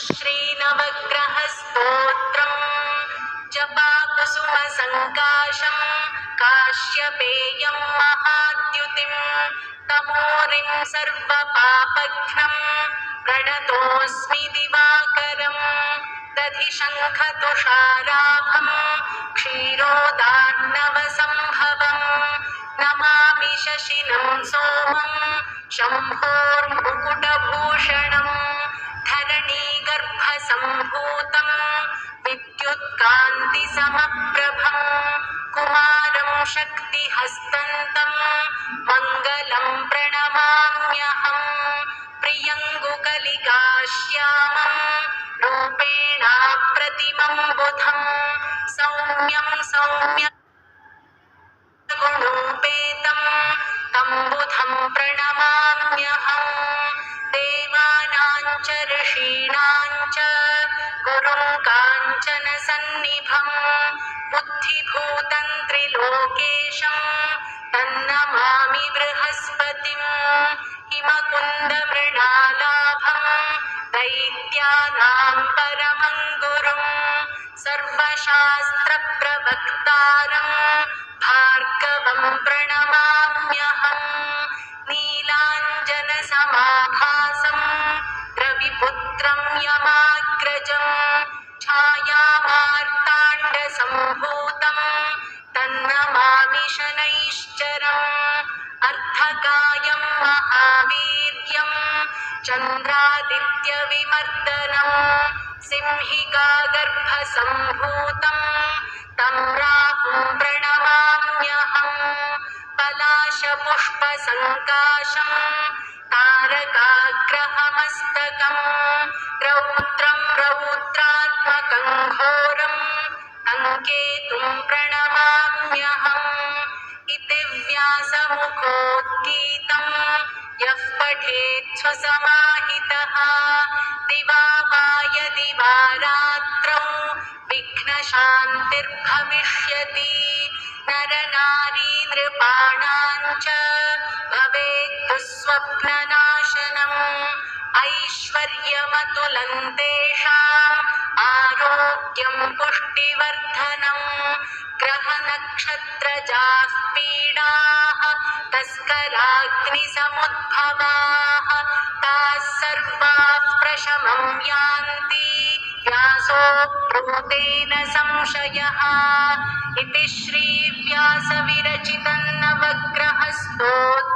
श्रीनवग्रहस्तोत्रम् जपाकुसुमसङ्काशम् काश्यपेयं महाद्युतिं तमोरिं सर्वपापघ्नम् प्रणतोऽस्मि दिवाकरम् दधिशङ्खतुषाराभम् क्षीरोदार्णवसम्भवम् नमामि शशिनं सोमम् शम्भोर्मुकुटभूषणम् धरणीगर्भसम्भूतम् विद्युत्कान्तिसमप्रभम् कुमारं शक्तिहस्तन्तम् मङ्गलं प्रणमाम्यहम् प्रियङ्गुकलिकाश्यामम् रूपेणाप्रतिमं बुधं सौम्यं गुणोपेतं तं बुधं प्रणमाम्यहम् देवानां च ऋषीणां च गुरुं काञ्चनसन्निभं बुद्धिभूतं त्रिलोकेशं तन्नमामि बृहस्पतिं हिमकुन्दमृणालाभं दैत्यानां परमं गुरुं सर्वशास्त्रप्रवक्तारं भार्गवं प्रणमाम्यहम् नीलाञ्जनसमाभासं रविपुत्रं यमाग्रजं छायामार्ताण्डसम्भूतं तन्नमामि शनैश्चरम् अर्धकायं महावीर्यं चन्द्रादित्यविमर्दनं सिंहिकागर्भसम्भूतं तं राहुं प्रणमाम्यहम् पलाशपुष्पसङ्काशं तारकाग्रहमस्तकं रौद्रं रौद्रात्मकं घोरं तं केतुं प्रणमाम्यहम् इति व्यासमुखोद्गीतं यः पठेत् स्वसमाहितः दिवा वा यदि वा रात्रौ विघ्नशान्तिर्भविष्यति नरनारी नृपाणां च भवेत् दुःस्वप्ननाशनम् ऐश्वर्यमतुलं तेषाम् आरोग्यं पुष्टिवर्धनम् ग्रहनक्षत्रजाः पीडाः तस्कराग्निसमुद्भवाः ताः सर्वाः प्रशमं यान्ति व्यासोक्तेन संशयः इति श्रीव्यासविरचितं नवग्रहस्तोत्रम्।